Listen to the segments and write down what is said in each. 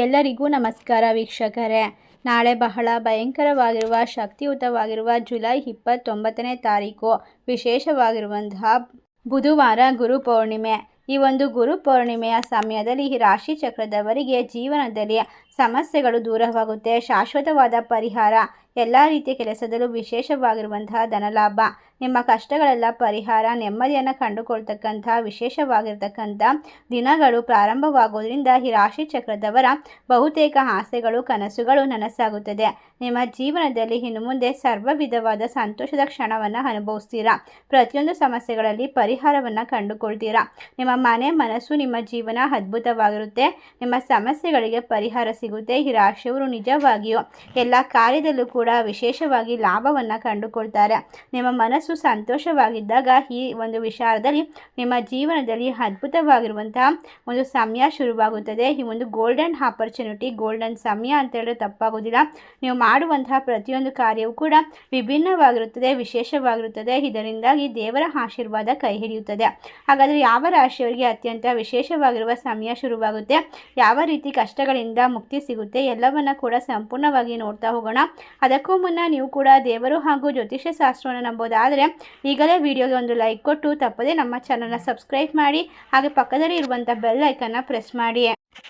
ಎಲ್ಲರಿಗೂ ನಮಸ್ಕಾರ ವೀಕ್ಷಕರೇ. ನಾಳೆ ಬಹಳ ಭಯಂಕರವಾಗಿರುವ ಶಕ್ತಿಯುತವಾಗಿರುವ ಜುಲೈ 29ನೇ ತಾರೀಕು ವಿಶೇಷವಾಗಿರುವಂತಹ ಬುಧವಾರ ಗುರುಪೌರ್ಣಿಮೆ. ಈ ಒಂದು ಗುರುಪೌರ್ಣಿಮೆಯ ಸಮಯದಲ್ಲಿ ಈ ರಾಶಿ ಚಕ್ರದವರಿಗೆ ಜೀವನದಲ್ಲಿ ಸಮಸ್ಯೆಗಳು ದೂರವಾಗುತ್ತೆ. ಶಾಶ್ವತವಾದ ಪರಿಹಾರ, ಎಲ್ಲ ರೀತಿಯ ಕೆಲಸದಲ್ಲೂ ವಿಶೇಷವಾಗಿರುವಂತಹ ಧನಲಾಭ, ನಿಮ್ಮ ಕಷ್ಟಗಳೆಲ್ಲ ಪರಿಹಾರ, ನೆಮ್ಮದಿಯನ್ನು ಕಂಡುಕೊಳ್ತಕ್ಕಂಥ ವಿಶೇಷವಾಗಿರ್ತಕ್ಕಂಥ ದಿನಗಳು ಪ್ರಾರಂಭವಾಗೋದ್ರಿಂದ ಈ ರಾಶಿ ಚಕ್ರದವರ ಬಹುತೇಕ ಆಸೆಗಳು ಕನಸುಗಳು ನನಸಾಗುತ್ತದೆ. ನಿಮ್ಮ ಜೀವನದಲ್ಲಿ ಇನ್ನು ಮುಂದೆ ಸರ್ವ ವಿಧವಾದ ಸಂತೋಷದ ಕ್ಷಣವನ್ನು ಅನುಭವಿಸ್ತೀರಾ. ಪ್ರತಿಯೊಂದು ಸಮಸ್ಯೆಗಳಲ್ಲಿ ಪರಿಹಾರವನ್ನು ಕಂಡುಕೊಳ್ತೀರಾ. ನಿಮ್ಮ ಮನೆ ಮನಸ್ಸು ನಿಮ್ಮ ಜೀವನ ಅದ್ಭುತವಾಗಿರುತ್ತೆ. ನಿಮ್ಮ ಸಮಸ್ಯೆಗಳಿಗೆ ಪರಿಹಾರ ಸಿಗುತ್ತೆ. ಈ ರಾಶಿಯವರು ನಿಜವಾಗಿಯೂ ಎಲ್ಲ ಕಾರ್ಯದಲ್ಲೂ ಕೂಡ ವಿಶೇಷವಾಗಿ ಲಾಭವನ್ನು ಕಂಡುಕೊಳ್ತಾರೆ. ನಿಮ್ಮ ಮನಸ್ಸು ಸಂತೋಷವಾಗಿದ್ದಾಗ ಈ ಒಂದು ವಿಚಾರದಲ್ಲಿ ನಿಮ್ಮ ಜೀವನದಲ್ಲಿ ಅದ್ಭುತವಾಗಿರುವಂತಹ ಒಂದು ಸಮಯ ಶುರುವಾಗುತ್ತದೆ. ಈ ಒಂದು ಗೋಲ್ಡನ್ ಆಪರ್ಚುನಿಟಿ, ಗೋಲ್ಡನ್ ಸಮಯ ಅಂತ ಹೇಳಿದ್ರೆ ತಪ್ಪಾಗೋದಿಲ್ಲ. ನೀವು ಮಾಡುವಂತಹ ಪ್ರತಿಯೊಂದು ಕಾರ್ಯವೂ ಕೂಡ ವಿಭಿನ್ನವಾಗಿರುತ್ತದೆ, ವಿಶೇಷವಾಗಿರುತ್ತದೆ. ಇದರಿಂದಾಗಿ ದೇವರ ಆಶೀರ್ವಾದ ಕೈ ಹಿಡಿಯುತ್ತದೆ. ಹಾಗಾದರೆ ಯಾವ ರಾಶಿಯವರಿಗೆ ಅತ್ಯಂತ ವಿಶೇಷವಾಗಿರುವ ಸಮಯ ಶುರುವಾಗುತ್ತೆ, ಯಾವ ರೀತಿ ಕಷ್ಟಗಳಿಂದ ಮುಕ್ತಿ ಸಿಗುತ್ತೆ, ಎಲ್ಲವನ್ನ ಕೂಡ ಸಂಪೂರ್ಣವಾಗಿ ನೋಡ್ತಾ ಹೋಗೋಣ. ಅದಕ್ಕೂ ಮುನ್ನ ನೀವು ಕೂಡ ದೇವರು ಹಾಗೂ ಜ್ಯೋತಿಷ್ಯ ಶಾಸ್ತ್ರವನ್ನು ನಂಬೋದಾದರೆ ಈಗಲೇ ವಿಡಿಯೋಗೆ ಒಂದು ಲೈಕ್ ಕೊಟ್ಟು ತಪ್ಪದೆ ನಮ್ಮ ಚಾನಲ್ನ ಸಬ್ಸ್ಕ್ರೈಬ್ ಮಾಡಿ, ಹಾಗೆ ಪಕ್ಕದಲ್ಲಿ ಇರುವಂಥ ಬೆಲ್ ಐಕನ್ನ ಪ್ರೆಸ್ ಮಾಡಿ.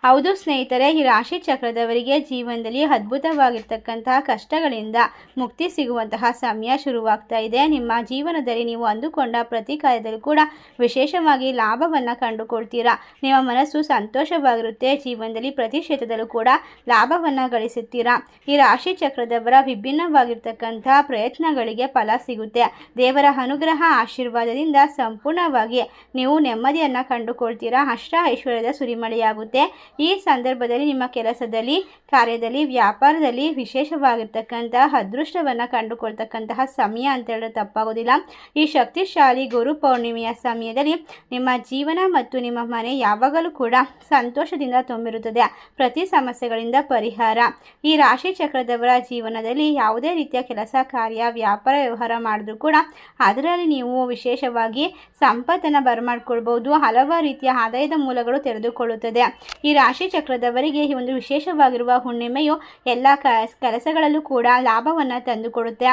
ಹೌದು ಸ್ನೇಹಿತರೆ, ಈ ರಾಶಿ ಚಕ್ರದವರಿಗೆ ಜೀವನದಲ್ಲಿ ಅದ್ಭುತವಾಗಿರ್ತಕ್ಕಂತಹ ಕಷ್ಟಗಳಿಂದ ಮುಕ್ತಿ ಸಿಗುವಂತಹ ಸಮಯ ಶುರುವಾಗ್ತಾ ಇದೆ. ನಿಮ್ಮ ಜೀವನದಲ್ಲಿ ನೀವು ಅಂದುಕೊಂಡ ಪ್ರತಿ ಕಾರ್ಯದಲ್ಲೂ ಕೂಡ ವಿಶೇಷವಾಗಿ ಲಾಭವನ್ನು ಕಂಡುಕೊಳ್ತೀರಾ. ನಿಮ್ಮ ಮನಸ್ಸು ಸಂತೋಷವಾಗಿರುತ್ತೆ. ಜೀವನದಲ್ಲಿ ಪ್ರತಿ ಕ್ಷೇತ್ರದಲ್ಲೂ ಕೂಡ ಲಾಭವನ್ನು ಗಳಿಸುತ್ತೀರಾ. ಈ ರಾಶಿ ಚಕ್ರದವರ ವಿಭಿನ್ನವಾಗಿರ್ತಕ್ಕಂತಹ ಪ್ರಯತ್ನಗಳಿಗೆ ಫಲ ಸಿಗುತ್ತೆ. ದೇವರ ಅನುಗ್ರಹ ಆಶೀರ್ವಾದದಿಂದ ಸಂಪೂರ್ಣವಾಗಿ ನೀವು ನೆಮ್ಮದಿಯನ್ನು ಕಂಡುಕೊಳ್ತೀರಾ. ಅಷ್ಟ ಐಶ್ವರ್ಯದ ಸುರಿಮಳೆಯಾಗುತ್ತೆ. ಈ ಸಂದರ್ಭದಲ್ಲಿ ನಿಮ್ಮ ಕೆಲಸದಲ್ಲಿ, ಕಾರ್ಯದಲ್ಲಿ, ವ್ಯಾಪಾರದಲ್ಲಿ ವಿಶೇಷವಾಗಿರ್ತಕ್ಕಂತಹ ಅದೃಷ್ಟವನ್ನು ಕಂಡುಕೊಳ್ತಕ್ಕಂತಹ ಸಮಯ ಅಂತ ಹೇಳಿದ್ರೆ ತಪ್ಪಾಗೋದಿಲ್ಲ. ಈ ಶಕ್ತಿಶಾಲಿ ಗುರು ಪೌರ್ಣಿಮೆಯ ಸಮಯದಲ್ಲಿ ನಿಮ್ಮ ಜೀವನ ಮತ್ತು ನಿಮ್ಮ ಮನೆ ಯಾವಾಗಲೂ ಕೂಡ ಸಂತೋಷದಿಂದ ತುಂಬಿರುತ್ತದೆ. ಪ್ರತಿ ಸಮಸ್ಯೆಗಳಿಂದ ಪರಿಹಾರ. ಈ ರಾಶಿ ಚಕ್ರದವರ ಜೀವನದಲ್ಲಿ ಯಾವುದೇ ರೀತಿಯ ಕೆಲಸ, ಕಾರ್ಯ, ವ್ಯಾಪಾರ, ವ್ಯವಹಾರ ಮಾಡಿದ್ರೂ ಕೂಡ ಅದರಲ್ಲಿ ನೀವು ವಿಶೇಷವಾಗಿ ಸಂಪತ್ತನ್ನು ಬರಮಾಡ್ಕೊಳ್ಬಹುದು. ಹಲವಾರು ರೀತಿಯ ಆದಾಯದ ಮೂಲಗಳು ತೆರೆದುಕೊಳ್ಳುತ್ತದೆ. ಈ ರಾಶಿ ಚಕ್ರದವರಿಗೆ ಈ ಒಂದು ವಿಶೇಷವಾಗಿರುವ ಹುಣ್ಣಿಮೆಯು ಎಲ್ಲ ಕೆಲಸಗಳಲ್ಲೂ ಕೂಡ ಲಾಭವನ್ನು ತಂದುಕೊಡುತ್ತೆ.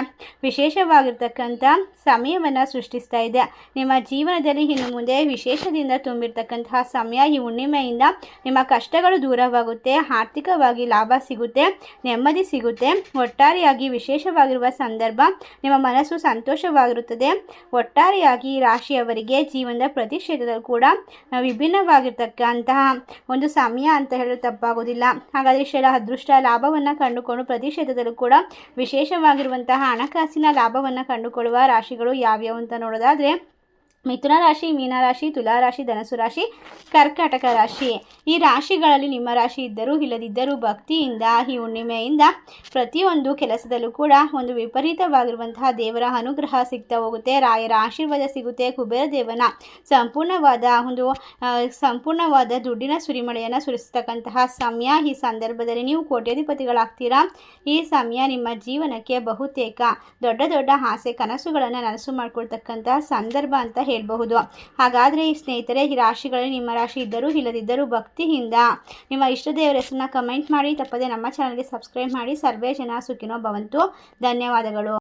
ವಿಶೇಷವಾಗಿರ್ತಕ್ಕಂಥ ಸಮಯವನ್ನು ಸೃಷ್ಟಿಸ್ತಾ ಇದೆ. ನಿಮ್ಮ ಜೀವನದಲ್ಲಿ ಇನ್ನು ಮುಂದೆ ವಿಶೇಷದಿಂದ ತುಂಬಿರ್ತಕ್ಕಂತಹ ಸಮಯ. ಈ ಹುಣ್ಣಿಮೆಯಿಂದ ನಿಮ್ಮ ಕಷ್ಟಗಳು ದೂರವಾಗುತ್ತೆ. ಆರ್ಥಿಕವಾಗಿ ಲಾಭ ಸಿಗುತ್ತೆ, ನೆಮ್ಮದಿ ಸಿಗುತ್ತೆ. ಒಟ್ಟಾರೆಯಾಗಿ ವಿಶೇಷವಾಗಿರುವ ಸಂದರ್ಭ. ನಿಮ್ಮ ಮನಸ್ಸು ಸಂತೋಷವಾಗಿರುತ್ತದೆ. ಒಟ್ಟಾರೆಯಾಗಿ ಈ ರಾಶಿಯವರಿಗೆ ಜೀವನದ ಪ್ರತಿ ಕ್ಷೇತ್ರದಲ್ಲೂ ಕೂಡ ವಿಭಿನ್ನವಾಗಿರ್ತಕ್ಕಂತಹ ಒಂದು ಸಮಯ ಅಂತ ಹೇಳಲು ತಪ್ಪಾಗೋದಿಲ್ಲ. ಹಾಗಾದರೆ ಇಷ್ಟೆಲ್ಲ ಅದೃಷ್ಟ ಲಾಭವನ್ನು ಕಂಡುಕೊಂಡು ಪ್ರತಿ ಕ್ಷೇತ್ರದಲ್ಲೂ ಕೂಡ ವಿಶೇಷವಾಗಿರುವಂತಹ ಹಣಕಾಸಿನ ಲಾಭವನ್ನು ಕಂಡುಕೊಳ್ಳುವ ರಾಶಿಗಳು ಯಾವ್ಯಾವು ಅಂತ ನೋಡೋದಾದರೆ ಮಿಥುನ ರಾಶಿ, ಮೀನರಾಶಿ, ತುಲಾರಾಶಿ, ಧನಸು ರಾಶಿ, ಕರ್ಕಾಟಕ ರಾಶಿ. ಈ ರಾಶಿಗಳಲ್ಲಿ ನಿಮ್ಮ ರಾಶಿ ಇದ್ದರೂ ಇಲ್ಲದಿದ್ದರೂ ಭಕ್ತಿಯಿಂದ ಈ ಹುಣ್ಣಿಮೆಯಿಂದ ಪ್ರತಿಯೊಂದು ಕೆಲಸದಲ್ಲೂ ಕೂಡ ಒಂದು ವಿಪರೀತವಾಗಿರುವಂತಹ ದೇವರ ಅನುಗ್ರಹ ಸಿಗ್ತಾ ಹೋಗುತ್ತೆ. ರಾಯರ ಆಶೀರ್ವಾದ ಸಿಗುತ್ತೆ. ಕುಬೇರ ದೇವನ ಸಂಪೂರ್ಣವಾದ ದುಡ್ಡಿನ ಸುರಿಮಳೆಯನ್ನು ಸುರಿಸ್ತಕ್ಕಂತಹ ಸಮಯ. ಈ ಸಂದರ್ಭದಲ್ಲಿ ನೀವು ಕೋಟ್ಯಾಧಿಪತಿಗಳಾಗ್ತೀರಾ. ಈ ಸಮಯ ನಿಮ್ಮ ಜೀವನಕ್ಕೆ ಬಹುತೇಕ ದೊಡ್ಡ ದೊಡ್ಡ ಆಸೆ ಕನಸುಗಳನ್ನು ನನಸು ಮಾಡ್ಕೊಳ್ತಕ್ಕಂತಹ ಸಂದರ್ಭ ಅಂತ ಹೇಳಬಹುದು. ಹಾಗಾದರೆ ಈ ಸ್ನೇಹಿತರೆ, ಈ ರಾಶಿಗಳಲ್ಲಿ ನಿಮ್ಮ ರಾಶಿ ಇದ್ದರೂ ಇಲ್ಲದಿದ್ದರೂ ಭಕ್ತಿಯಿಂದ ನಿಮ್ಮ ಇಷ್ಟ ದೇವರ ಹೆಸರನ್ನ ಕಮೆಂಟ್ ಮಾಡಿ. ತಪ್ಪದೆ ನಮ್ಮ ಚಾನಲ್ಗೆ ಸಬ್ಸ್ಕ್ರೈಬ್ ಮಾಡಿ. ಸರ್ವೇ ಜನ ಸುಖಿನೋ ಭವಂತು. ಧನ್ಯವಾದಗಳು.